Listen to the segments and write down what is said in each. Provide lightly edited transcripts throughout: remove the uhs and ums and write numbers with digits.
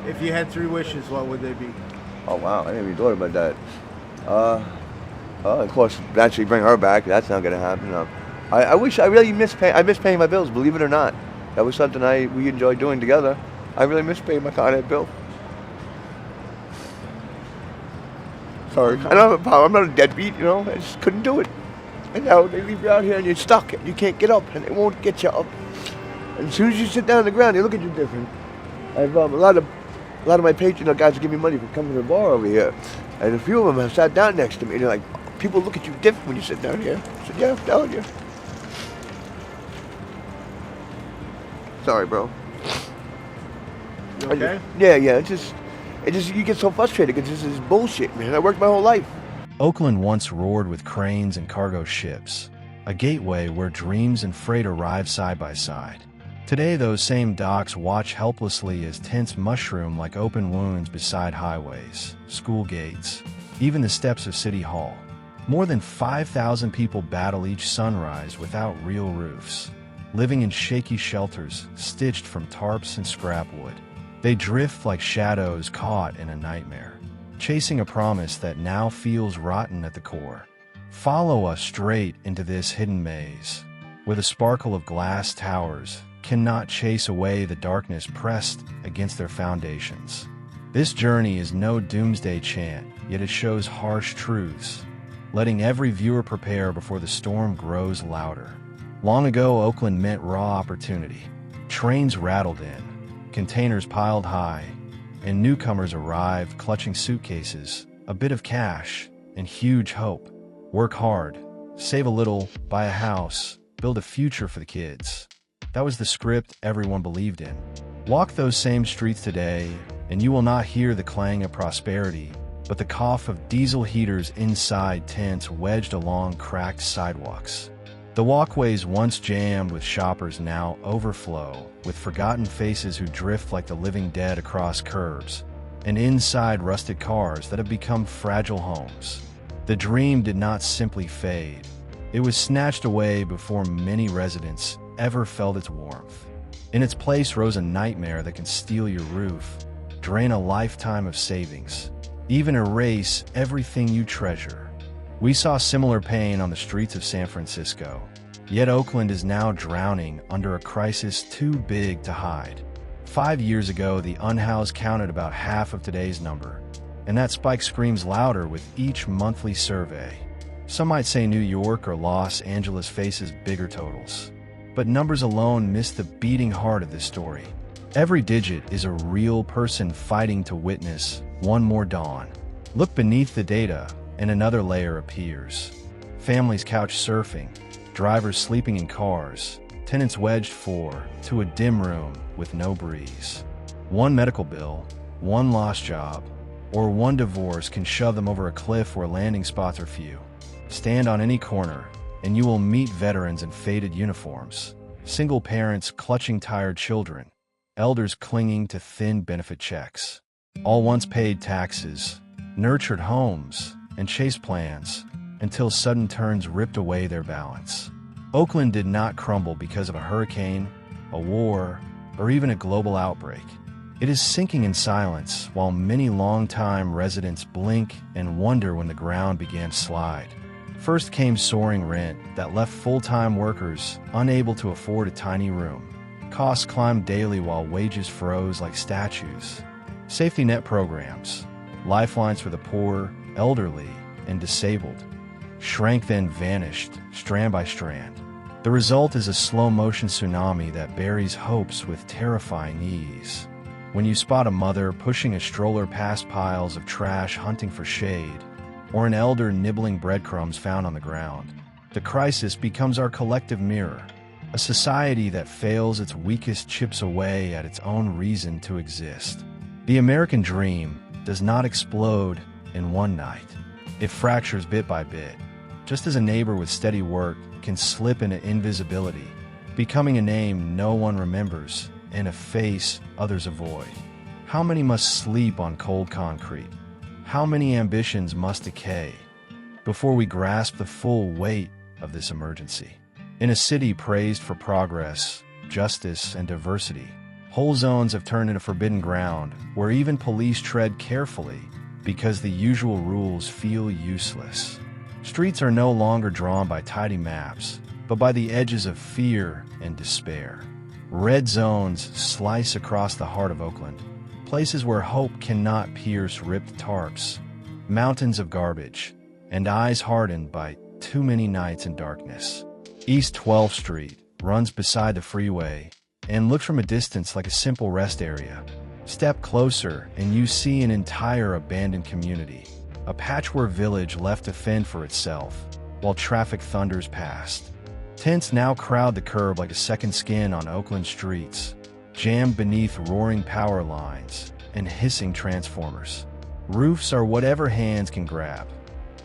If you had three wishes, what would they be? Oh wow, I never even thought about that. Uh, of course, naturally bring her back. That's not gonna happen. I wish I really miss paying. I miss paying my bills. Believe it or not, that was something we enjoyed doing together. I really miss paying my Con Ed bill. Sorry, I don't have a problem. I'm not a deadbeat, you know. I just couldn't do it. And now they leave you out here and you're stuck. You can't get up, and they won't get you up. And as soon as you sit down on the ground, they look at you different. I've a lot of my patrons, guys, give me money for coming to the bar over here, and a few of them have sat down next to me. And they're like, people look at you different when you sit down here. I said, yeah, I'm telling you. Sorry, bro. You okay? Yeah. It just you get so frustrated because this is bullshit, man. I worked my whole life. Oakland once roared with cranes and cargo ships, a gateway where dreams and freight arrived side by side. Today, those same docks watch helplessly as tents mushroom like open wounds beside highways, school gates, even the steps of City Hall. More than 5,000 people battle each sunrise without real roofs, living in shaky shelters stitched from tarps and scrap wood. They drift like shadows caught in a nightmare, chasing a promise that now feels rotten at the core. Follow us straight into this hidden maze, where the sparkle of glass towers cannot chase away the darkness pressed against their foundations. This journey is no doomsday chant, yet it shows harsh truths, letting every viewer prepare before the storm grows louder. Long ago, Oakland meant raw opportunity. Trains rattled in, containers piled high, and newcomers arrived clutching suitcases, a bit of cash, and huge hope. Work hard, save a little, buy a house, build a future for the kids. That was the script everyone believed in. Walk those same streets today, and you will not hear the clang of prosperity, but the cough of diesel heaters inside tents wedged along cracked sidewalks. The walkways once jammed with shoppers now overflow, with forgotten faces who drift like the living dead across curbs, and inside rusted cars that have become fragile homes. The dream did not simply fade. It was snatched away before many residents ever felt its warmth. In its place rose a nightmare that can steal your roof, drain a lifetime of savings, even erase everything you treasure. We saw similar pain on the streets of San Francisco, yet Oakland is now drowning under a crisis too big to hide. 5 years ago, the unhoused counted about half of today's number, and that spike screams louder with each monthly survey. Some might say New York or Los Angeles faces bigger totals, but numbers alone miss the beating heart of this story. Every digit is a real person fighting to witness one more dawn. Look beneath the data, and another layer appears. Families couch surfing, drivers sleeping in cars, tenants wedged to a dim room with no breeze. One medical bill, one lost job, or one divorce can shove them over a cliff where landing spots are few. Stand on any corner, and you will meet veterans in faded uniforms, single parents clutching tired children, elders clinging to thin benefit checks. All once paid taxes, nurtured homes, and chased plans, until sudden turns ripped away their balance. Oakland did not crumble because of a hurricane, a war, or even a global outbreak. It is sinking in silence while many longtime residents blink and wonder when the ground began to slide. First came soaring rent that left full-time workers unable to afford a tiny room. Costs climbed daily while wages froze like statues. Safety net programs, lifelines for the poor, elderly, and disabled, shrank then vanished, strand by strand. The result is a slow-motion tsunami that buries hopes with terrifying ease. When you spot a mother pushing a stroller past piles of trash hunting for shade, or an elder nibbling breadcrumbs found on the ground, the crisis becomes our collective mirror. A society that fails its weakest chips away at its own reason to exist. The American dream does not explode in one night. It fractures bit by bit, just as a neighbor with steady work can slip into invisibility, becoming a name no one remembers and a face others avoid. How many must sleep on cold concrete? How many ambitions must decay before we grasp the full weight of this emergency? In a city praised for progress, justice, and diversity, Whole zones have turned into forbidden ground, where even police tread carefully because the usual rules feel useless. Streets are no longer drawn by tidy maps, but by the edges of fear and despair. Red zones slice across the heart of Oakland, places where hope cannot pierce ripped tarps, mountains of garbage, and eyes hardened by too many nights in darkness. East 12th Street runs beside the freeway and looks from a distance like a simple rest area. Step closer and you see an entire abandoned community, a patchwork village left to fend for itself while traffic thunders past. Tents now crowd the curb like a second skin on Oakland streets, jammed beneath roaring power lines and hissing transformers. Roofs are whatever hands can grab.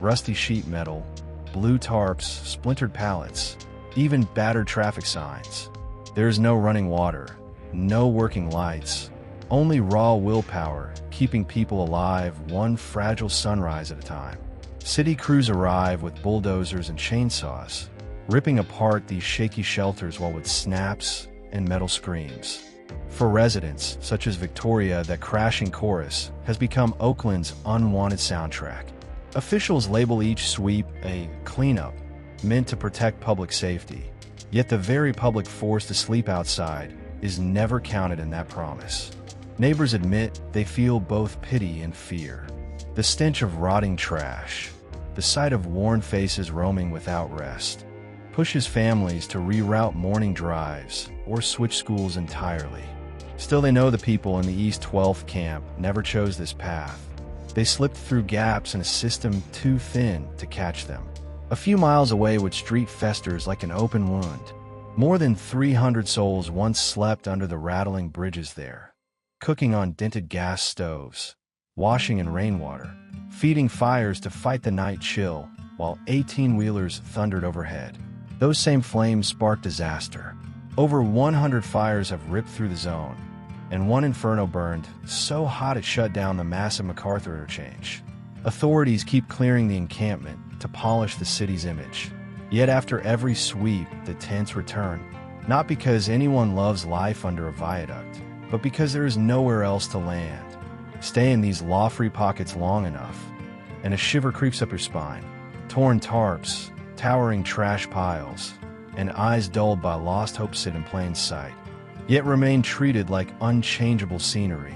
Rusty sheet metal, blue tarps, splintered pallets, even battered traffic signs. There's no running water, no working lights, only raw willpower keeping people alive one fragile sunrise at a time. City crews arrive with bulldozers and chainsaws, ripping apart these shaky shelters while with snaps and metal screams. For residents, such as Victoria, that crashing chorus has become Oakland's unwanted soundtrack. Officials label each sweep a cleanup, meant to protect public safety. Yet the very public forced to sleep outside is never counted in that promise. Neighbors admit they feel both pity and fear. The stench of rotting trash, the sight of worn faces roaming without rest, pushes families to reroute morning drives or switch schools entirely. Still, they know the people in the East 12th camp never chose this path. They slipped through gaps in a system too thin to catch them. A few miles away, Wood Street festers like an open wound. More than 300 souls once slept under the rattling bridges there, cooking on dented gas stoves, washing in rainwater, feeding fires to fight the night chill, while 18-wheelers thundered overhead. Those same flames sparked disaster. Over 100 fires have ripped through the zone, and one inferno burned so hot it shut down the massive MacArthur interchange. Authorities keep clearing the encampment to polish the city's image. Yet after every sweep, the tents return, not because anyone loves life under a viaduct, but because there is nowhere else to land. Stay in these law-free pockets long enough, and a shiver creeps up your spine. Torn tarps, towering trash piles, and eyes dulled by lost hope sit in plain sight, yet remain treated like unchangeable scenery,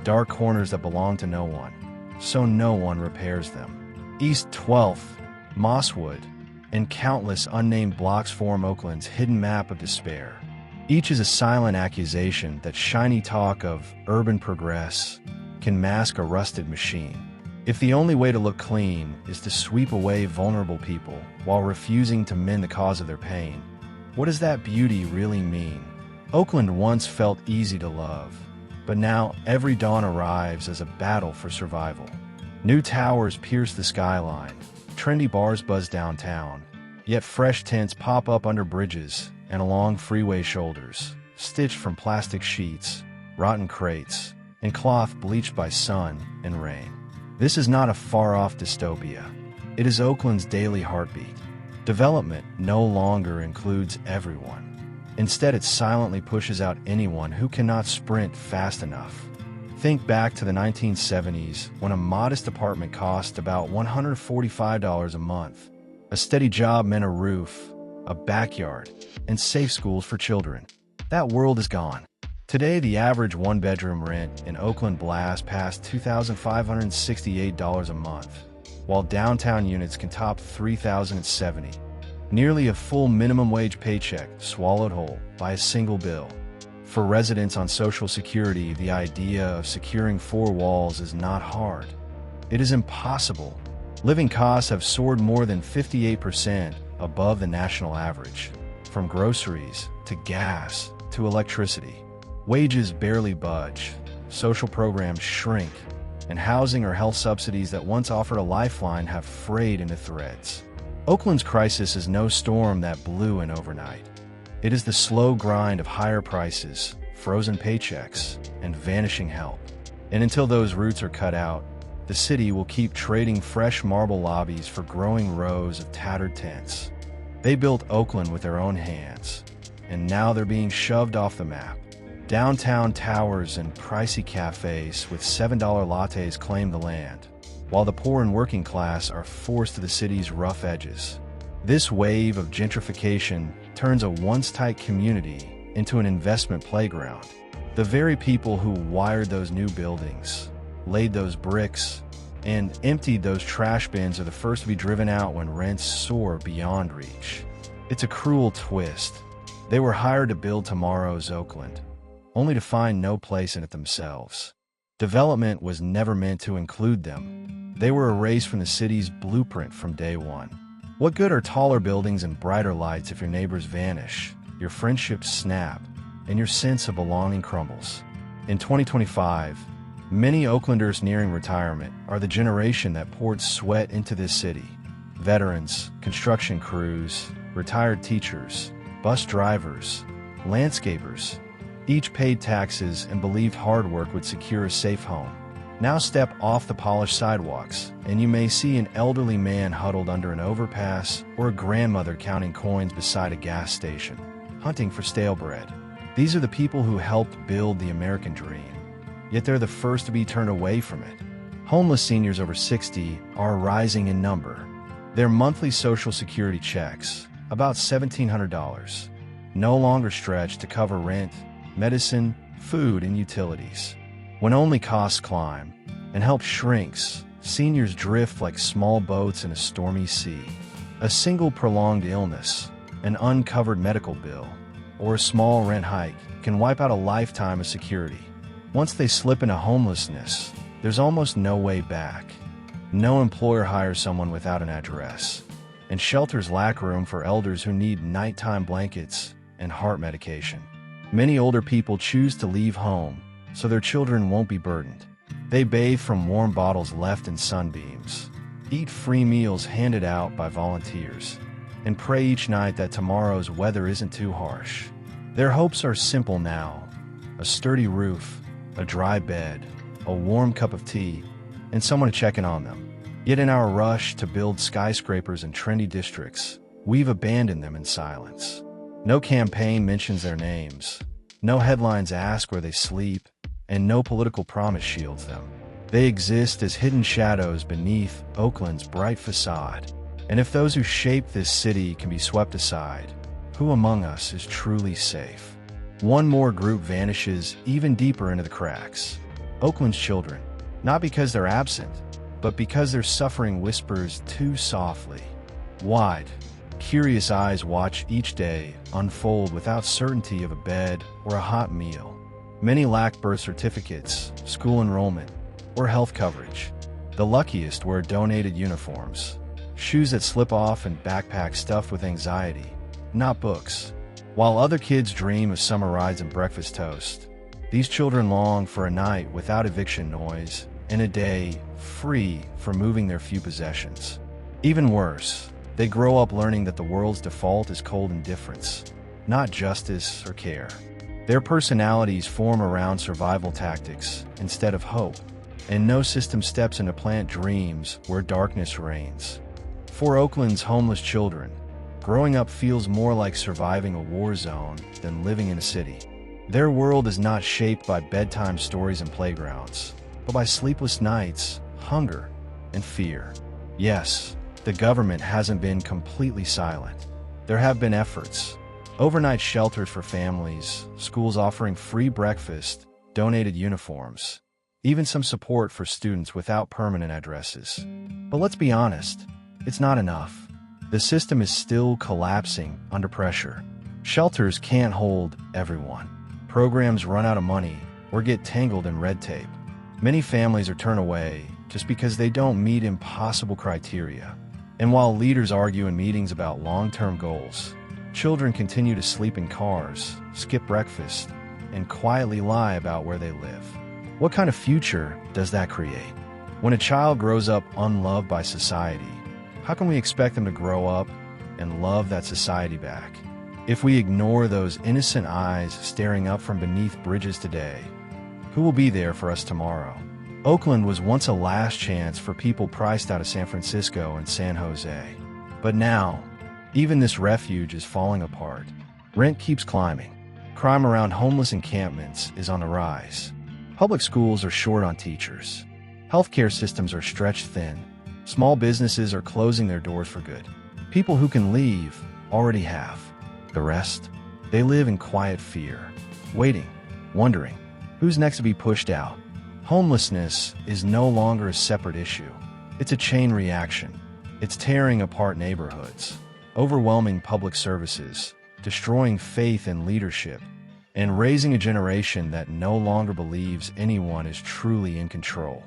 dark corners that belong to no one, so no one repairs them. East 12th, Mosswood, and countless unnamed blocks form Oakland's hidden map of despair. Each is a silent accusation that shiny talk of urban progress can mask a rusted machine. If the only way to look clean is to sweep away vulnerable people while refusing to mend the cause of their pain, what does that beauty really mean? Oakland once felt easy to love, but now every dawn arrives as a battle for survival. New towers pierce the skyline, trendy bars buzz downtown, yet fresh tents pop up under bridges and along freeway shoulders, stitched from plastic sheets, rotten crates, and cloth bleached by sun and rain. This is not a far-off dystopia. It is Oakland's daily heartbeat. Development no longer includes everyone. Instead, it silently pushes out anyone who cannot sprint fast enough. Think back to the 1970s, when a modest apartment cost about $145 a month. A steady job meant a roof, a backyard, and safe schools for children. That world is gone. Today, the average one-bedroom rent in Oakland blasts past $2,568 a month, while downtown units can top $3,070. Nearly a full minimum wage paycheck swallowed whole by a single bill. For residents on Social Security, the idea of securing four walls is not hard. It is impossible. Living costs have soared more than 58% above the national average, from groceries to gas to electricity. Wages barely budge, social programs shrink, and housing or health subsidies that once offered a lifeline have frayed into threads. Oakland's crisis is no storm that blew in overnight. It is the slow grind of higher prices, frozen paychecks, and vanishing help. And until those roots are cut out, the city will keep trading fresh marble lobbies for growing rows of tattered tents. They built Oakland with their own hands, and now they're being shoved off the map. Downtown towers and pricey cafes with $7 lattes claim the land, while the poor and working class are forced to the city's rough edges. This wave of gentrification turns a once-tight community into an investment playground. The very people who wired those new buildings, laid those bricks, and emptied those trash bins are the first to be driven out when rents soar beyond reach. It's a cruel twist. They were hired to build tomorrow's Oakland, only to find no place in it themselves. Development was never meant to include them. They were erased from the city's blueprint from day one. What good are taller buildings and brighter lights if your neighbors vanish, your friendships snap, and your sense of belonging crumbles? In 2025, many Oaklanders nearing retirement are the generation that poured sweat into this city. Veterans, construction crews, retired teachers, bus drivers, landscapers, each paid taxes and believed hard work would secure a safe home. Now step off the polished sidewalks, and you may see an elderly man huddled under an overpass or a grandmother counting coins beside a gas station, hunting for stale bread. These are the people who helped build the American dream, yet they're the first to be turned away from it. Homeless seniors over 60 are rising in number. Their monthly Social Security checks, about $1,700, no longer stretch to cover rent, medicine, food, and utilities. When only costs climb and help shrinks, seniors drift like small boats in a stormy sea. A single prolonged illness, an uncovered medical bill, or a small rent hike can wipe out a lifetime of security. Once they slip into homelessness, there's almost no way back. No employer hires someone without an address, and shelters lack room for elders who need nighttime blankets and heart medication. Many older people choose to leave home so their children won't be burdened. They bathe from warm bottles left in sunbeams, eat free meals handed out by volunteers, and pray each night that tomorrow's weather isn't too harsh. Their hopes are simple now: a sturdy roof, a dry bed, a warm cup of tea, and someone to check in on them. Yet in our rush to build skyscrapers and trendy districts, we've abandoned them in silence. No campaign mentions their names, no headlines ask where they sleep, and no political promise shields them. They exist as hidden shadows beneath Oakland's bright facade. And if those who shape this city can be swept aside, who among us is truly safe? One more group vanishes even deeper into the cracks. Oakland's children, not because they're absent, but because their suffering whispers too softly. Wide, curious eyes watch each day unfold without certainty of a bed or a hot meal. Many lack birth certificates, school enrollment, or health coverage. The luckiest wear donated uniforms, shoes that slip off, and backpacks stuffed with anxiety, not books. While other kids dream of summer rides and breakfast toast, these children long for a night without eviction noise and a day free from moving their few possessions. Even worse, they grow up learning that the world's default is cold indifference, not justice or care. Their personalities form around survival tactics instead of hope, and no system steps in to plant dreams where darkness reigns. For Oakland's homeless children, growing up feels more like surviving a war zone than living in a city. Their world is not shaped by bedtime stories and playgrounds, but by sleepless nights, hunger, and fear. Yes, the government hasn't been completely silent. There have been efforts. Overnight shelters for families, schools offering free breakfast, donated uniforms, even some support for students without permanent addresses. But let's be honest, it's not enough. The system is still collapsing under pressure. Shelters can't hold everyone. Programs run out of money or get tangled in red tape. Many families are turned away just because they don't meet impossible criteria. And while leaders argue in meetings about long-term goals, children continue to sleep in cars, skip breakfast, and quietly lie about where they live. What kind of future does that create? When a child grows up unloved by society, how can we expect them to grow up and love that society back? If we ignore those innocent eyes staring up from beneath bridges today, who will be there for us tomorrow? Oakland was once a last chance for people priced out of San Francisco and San Jose. But now, even this refuge is falling apart. Rent keeps climbing. Crime around homeless encampments is on the rise. Public schools are short on teachers. Healthcare systems are stretched thin. Small businesses are closing their doors for good. People who can leave already have. The rest? They live in quiet fear, waiting, wondering, who's next to be pushed out? Homelessness is no longer a separate issue. It's a chain reaction. It's tearing apart neighborhoods, overwhelming public services, destroying faith in leadership, and raising a generation that no longer believes anyone is truly in control.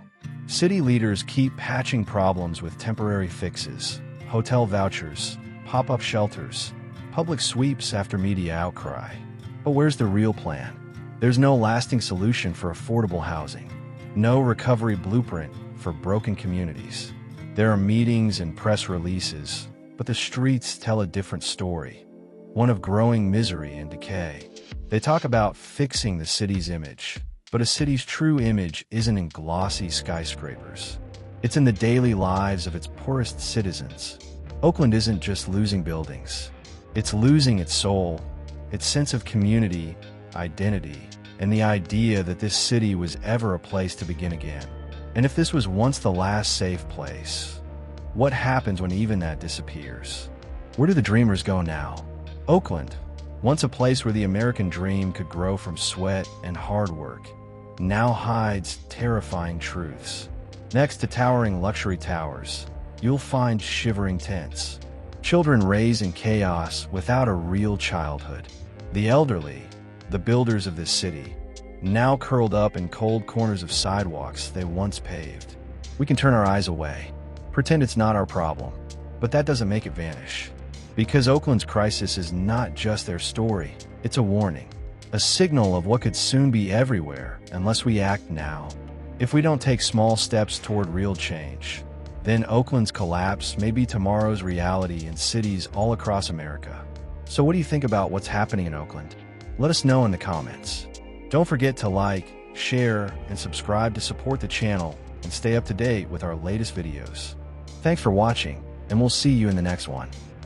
City leaders keep patching problems with temporary fixes, hotel vouchers, pop-up shelters, public sweeps after media outcry. But where's the real plan? There's no lasting solution for affordable housing. No recovery blueprint for broken communities. There are meetings and press releases, but the streets tell a different story. One of growing misery and decay. They talk about fixing the city's image, but a city's true image isn't in glossy skyscrapers. It's in the daily lives of its poorest citizens. Oakland isn't just losing buildings. It's losing its soul, its sense of community, identity, and the idea that this city was ever a place to begin again. And if this was once the last safe place, what happens when even that disappears? Where do the dreamers go now? Oakland, once a place where the American dream could grow from sweat and hard work, now hides terrifying truths. Next to towering luxury towers, you'll find shivering tents. Children raised in chaos without a real childhood. The elderly, the builders of this city, now curled up in cold corners of sidewalks they once paved. We can turn our eyes away, pretend it's not our problem, but that doesn't make it vanish. Because Oakland's crisis is not just their story, it's a warning, a signal of what could soon be everywhere unless we act now. If we don't take small steps toward real change, then Oakland's collapse may be tomorrow's reality in cities all across America. So what do you think about what's happening in Oakland? Let us know in the comments. Don't forget to like, share, and subscribe to support the channel and stay up to date with our latest videos. Thanks for watching, and we'll see you in the next one.